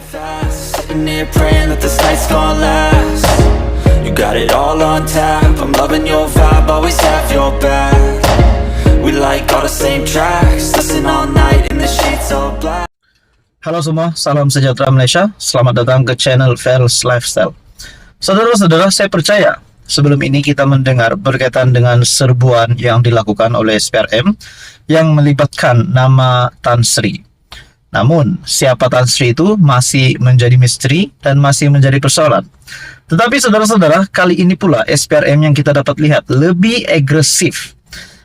fast, sitting here praying that this night's gonna last. You got it all on tap, I'm loving your vibe, always have your back. We like all the same tracks, listen all night in the sheets all black. Halo semua, salam sejahtera Malaysia. Selamat datang ke channel Fels Lifestyle. Saudara-saudara, saya percaya sebelum ini kita mendengar berkaitan dengan serbuan yang dilakukan oleh SPRM yang melibatkan nama Tan Sri. Namun, siapa Tan Sri itu masih menjadi misteri dan masih menjadi persoalan. Tetapi saudara-saudara, kali ini pula SPRM yang kita dapat lihat lebih agresif.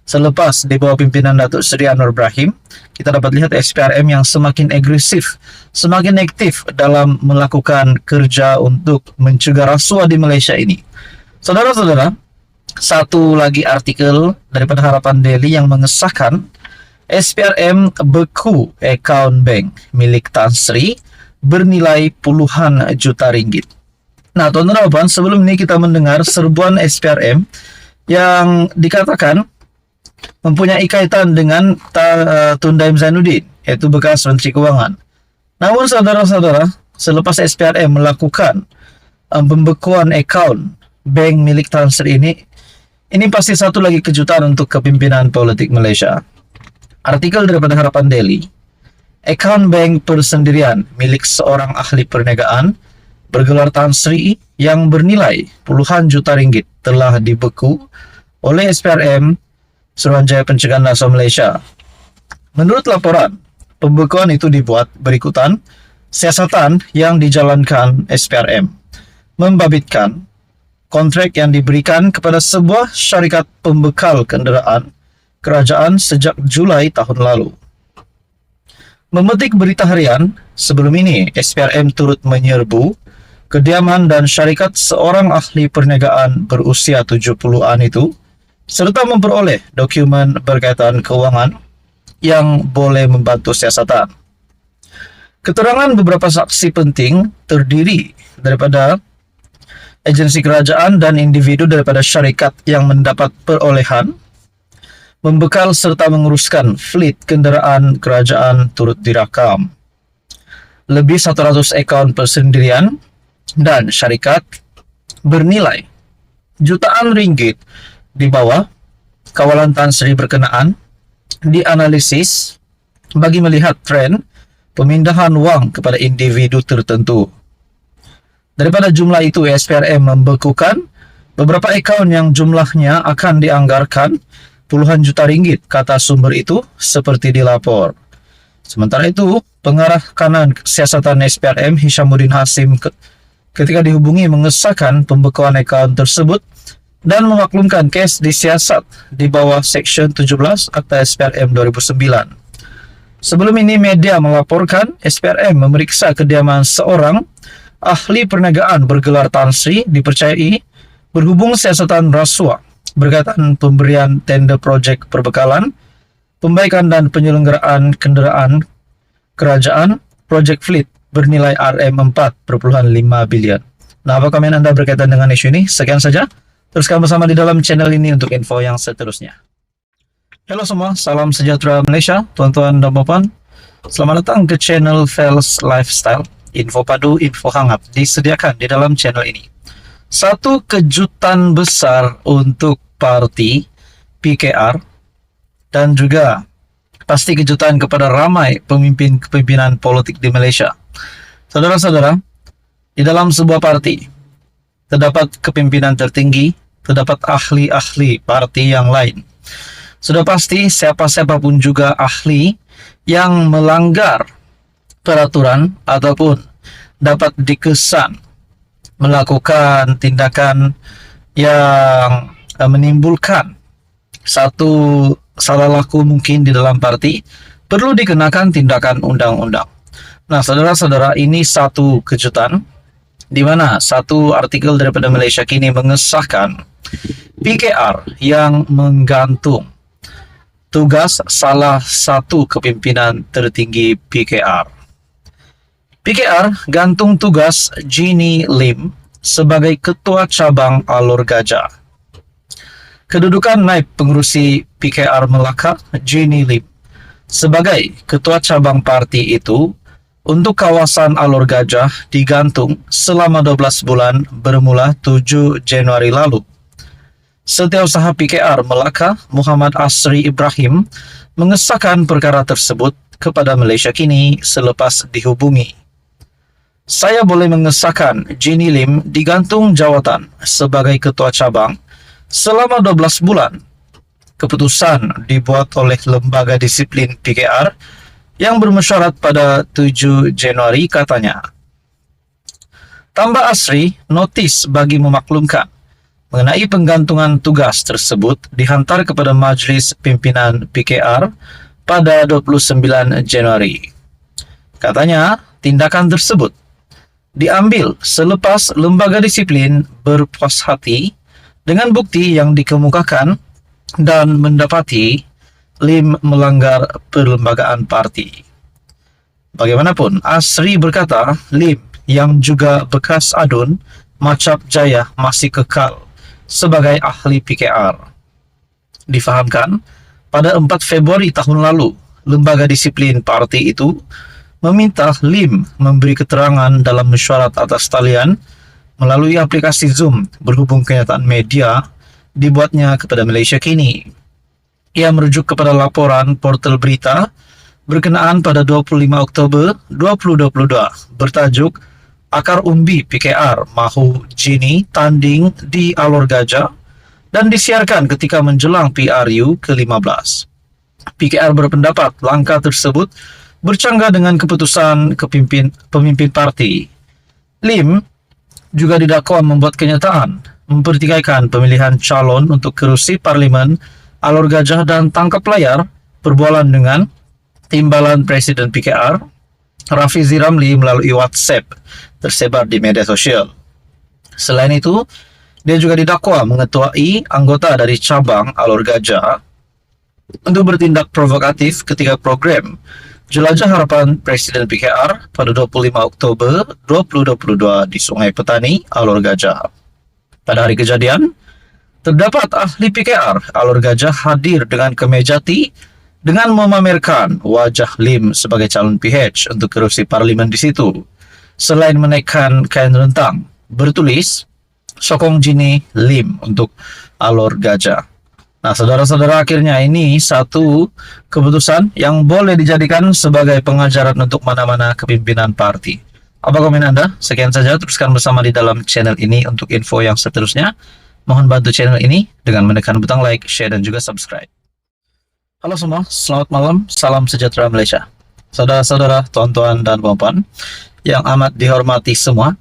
Selepas di bawah pimpinan Datuk Seri Anwar Ibrahim, kita dapat lihat SPRM yang semakin agresif, semakin aktif dalam melakukan kerja untuk mencegah rasuah di Malaysia ini. Saudara-saudara, satu lagi artikel daripada Harapan Daily yang mengesahkan SPRM beku akaun bank milik Tan Sri bernilai puluhan juta ringgit. Nah, tuan-tuan dan puan, sebelum ini kita mendengar serbuan SPRM yang dikatakan mempunyai kaitan dengan Tun Daim Zainuddin, yaitu bekas Menteri Kewangan. Namun saudara-saudara, selepas SPRM melakukan pembekuan akaun bank milik Tan Sri ini pasti satu lagi kejutan untuk kepimpinan politik Malaysia. Artikel daripada Harapan Daily, akaun bank persendirian milik seorang ahli perniagaan bergelar Tan Sri yang bernilai puluhan juta ringgit telah dibeku oleh SPRM Suruhanjaya Pencegahan Rasuah Malaysia. Menurut laporan, pembekuan itu dibuat berikutan siasatan yang dijalankan SPRM, membabitkan kontrak yang diberikan kepada sebuah syarikat pembekal kenderaan kerajaan sejak Julai tahun lalu. Memetik berita harian, sebelum ini SPRM turut menyerbu kediaman dan syarikat seorang ahli perniagaan berusia 70-an itu, serta memperoleh dokumen berkaitan keuangan yang boleh membantu siasatan. Keterangan beberapa saksi penting terdiri daripada agensi kerajaan dan individu daripada syarikat yang mendapat perolehan, membekal serta menguruskan fleet kenderaan kerajaan turut dirakam. Lebih 100 akaun persendirian dan syarikat bernilai jutaan ringgit di bawah kawalan Tan Sri berkenaan dianalisis bagi melihat tren pemindahan wang kepada individu tertentu. Daripada jumlah itu, SPRM membekukan beberapa akaun yang jumlahnya akan dianggarkan puluhan juta ringgit, kata sumber itu, seperti dilapor. Sementara itu, pengarah kanan siasatan SPRM Hishamuddin Hasim ketika dihubungi mengesahkan pembekuan akaun tersebut dan memaklumkan kes disiasat di bawah Seksyen 17 Akta SPRM 2009. Sebelum ini, media melaporkan SPRM memeriksa kediaman seorang ahli perniagaan bergelar Tan Sri dipercayai berhubung siasatan rasuah berkaitan pemberian tender projek perbekalan, pembaikan dan penyelenggaraan kenderaan kerajaan, projek fleet bernilai RM4.5 bilion. Nah, apa komen Anda berkaitan dengan isu ini? Sekian saja. Teruskan bersama di dalam channel ini untuk info yang seterusnya. Halo semua, salam sejahtera Malaysia, tuan-tuan dan puan. Selamat datang ke channel Fels Lifestyle. Info padu, info hangat disediakan di dalam channel ini. Satu kejutan besar untuk parti PKR dan juga pasti kejutan kepada ramai pemimpinan politik di Malaysia. Saudara-saudara, di dalam sebuah parti terdapat kepimpinan tertinggi, terdapat ahli-ahli parti yang lain. Sudah pasti siapa-siapa pun juga ahli yang melanggar peraturan ataupun dapat dikesan melakukan tindakan yang menimbulkan satu salah laku mungkin di dalam parti, perlu dikenakan tindakan undang-undang. Nah, saudara-saudara, ini satu kejutan di mana satu artikel daripada Malaysia Kini mengesahkan PKR yang menggantung tugas salah satu kepimpinan tertinggi PKR. PKR gantung tugas Jeannie Lim sebagai Ketua Cabang Alor Gajah. Kedudukan naib pengurusi PKR Melaka, Jeannie Lim, sebagai Ketua Cabang Parti itu untuk kawasan Alor Gajah digantung selama 12 bulan bermula 7 Januari lalu. Setiausaha PKR Melaka, Muhammad Asri Ibrahim, mengesahkan perkara tersebut kepada Malaysia Kini selepas dihubungi. Saya boleh mengesahkan Jenny Lim digantung jawatan sebagai ketua cabang selama 12 bulan. Keputusan dibuat oleh Lembaga Disiplin PKR yang bermesyuarat pada 7 Januari katanya. Tambah Asri, notis bagi memaklumkan mengenai penggantungan tugas tersebut dihantar kepada Majlis Pimpinan PKR pada 29 Januari. Katanya, tindakan tersebut diambil selepas Lembaga Disiplin berpuas hati dengan bukti yang dikemukakan dan mendapati Lim melanggar perlembagaan parti. Bagaimanapun, Asri berkata Lim yang juga bekas adun Macap Jaya masih kekal sebagai ahli PKR. Difahamkan, pada 4 Februari tahun lalu, Lembaga Disiplin Parti itu meminta Lim memberi keterangan dalam mesyuarat atas talian melalui aplikasi Zoom berhubung kenyataan media dibuatnya kepada Malaysia Kini. Ia merujuk kepada laporan portal berita berkenaan pada 25 Oktober 2022 bertajuk Akar Umbi PKR Mahu Jenny tanding di Alor Gajah dan disiarkan ketika menjelang PRU ke-15. PKR berpendapat langkah tersebut bercanggah dengan keputusan pemimpin parti. Lim juga didakwa membuat kenyataan mempertikaikan pemilihan calon untuk kerusi parlimen Alor Gajah dan tangkap layar berbualan dengan timbalan Presiden PKR Rafizi Ramli melalui WhatsApp tersebar di media sosial. Selain itu, dia juga didakwa mengetuai anggota dari cabang Alor Gajah untuk bertindak provokatif ketika program Jelajah Harapan Presiden PKR pada 25 Oktober 2022 di Sungai Petani, Alor Gajah. Pada hari kejadian, terdapat ahli PKR Alor Gajah hadir dengan kemejati dengan memamerkan wajah Lim sebagai calon PH untuk kerusi parlimen di situ. Selain menaikkan kain rentang bertulis Sokong Jenny Lim untuk Alor Gajah. Nah, saudara-saudara, akhirnya ini satu keputusan yang boleh dijadikan sebagai pengajaran untuk mana-mana kepimpinan parti. Apa komen Anda? Sekian saja, teruskan bersama di dalam channel ini untuk info yang seterusnya. Mohon bantu channel ini dengan menekan butang like, share, dan juga subscribe. Halo semua, selamat malam, salam sejahtera Malaysia. Saudara-saudara, tuan-tuan, dan puan-puan yang amat dihormati semua,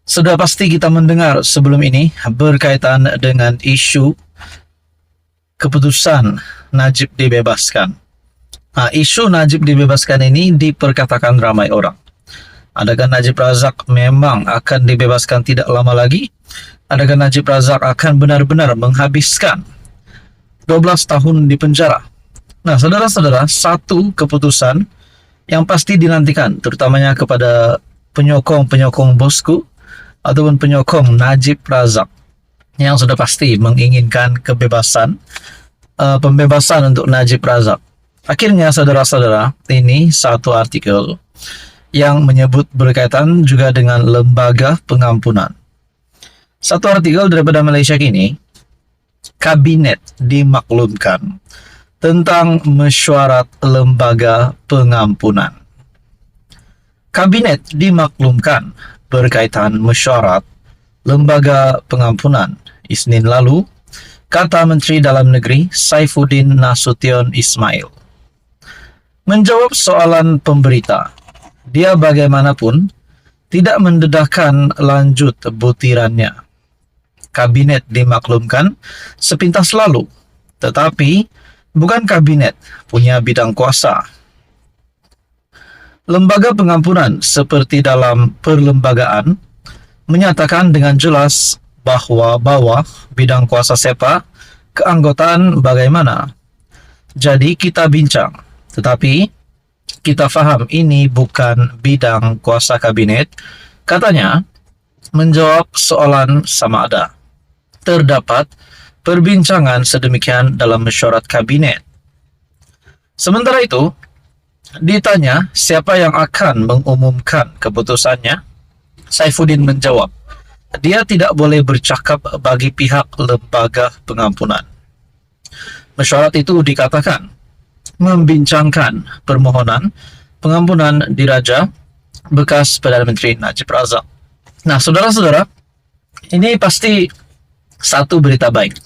sudah pasti kita mendengar sebelum ini berkaitan dengan isu keputusan Najib dibebaskan. Nah, isu Najib dibebaskan ini diperkatakan ramai orang. Adakah Najib Razak memang akan dibebaskan tidak lama lagi? Adakah Najib Razak akan benar-benar menghabiskan 12 tahun di penjara? Nah, saudara-saudara, satu keputusan yang pasti dinantikan, terutamanya kepada penyokong-penyokong bosku ataupun penyokong Najib Razak yang sudah pasti menginginkan pembebasan untuk Najib Razak. Akhirnya, saudara-saudara, ini satu artikel yang menyebut berkaitan juga dengan lembaga pengampunan. Satu artikel daripada Malaysia Kini, Kabinet dimaklumkan tentang mesyuarat lembaga pengampunan. Kabinet dimaklumkan berkaitan mesyuarat lembaga pengampunan Isnin lalu, kata Menteri Dalam Negeri Saifuddin Nasution Ismail. Menjawab soalan pemberita, dia bagaimanapun tidak mendedahkan lanjut butirannya. Kabinet dimaklumkan sepintas lalu, tetapi bukan kabinet punya bidang kuasa. Lembaga pengampunan seperti dalam perlembagaan menyatakan dengan jelas bahwa bawah bidang kuasa SEPA keanggotaan bagaimana. Jadi kita bincang, tetapi kita faham ini bukan bidang kuasa kabinet, katanya, menjawab soalan sama ada. Terdapat perbincangan sedemikian dalam mesyuarat kabinet. Sementara itu, Ditanya siapa yang akan mengumumkan keputusannya, Saifuddin menjawab, dia tidak boleh bercakap bagi pihak lembaga pengampunan. Mesyuarat itu dikatakan membincangkan permohonan pengampunan diraja bekas Perdana Menteri Najib Razak. Nah, saudara-saudara, ini pasti satu berita baik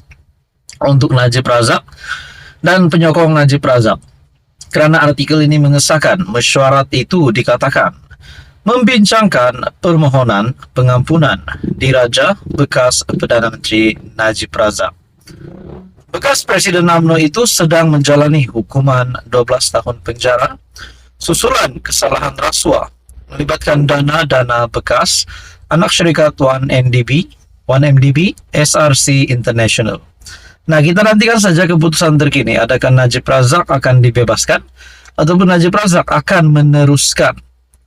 untuk Najib Razak dan penyokong Najib Razak. Kerana artikel ini mengesahkan mesyuarat itu dikatakan membincangkan permohonan pengampunan diraja bekas Perdana Menteri Najib Razak. Bekas Presiden UMNO itu sedang menjalani hukuman 12 tahun penjara susulan kesalahan rasuah melibatkan dana-dana bekas anak syarikat 1MDB SRC International. Nah, kita nantikan saja keputusan terkini. Adakah Najib Razak akan dibebaskan ataupun Najib Razak akan meneruskan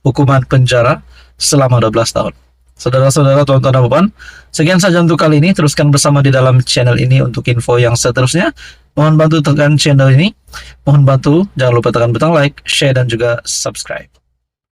hukuman penjara selama 12 tahun. Saudara-saudara, tuan-tuan dan puan, sekian saja untuk kali ini. Teruskan bersama di dalam channel ini untuk info yang seterusnya. Mohon bantu tekan channel ini. Mohon bantu jangan lupa tekan butang like, share dan juga subscribe.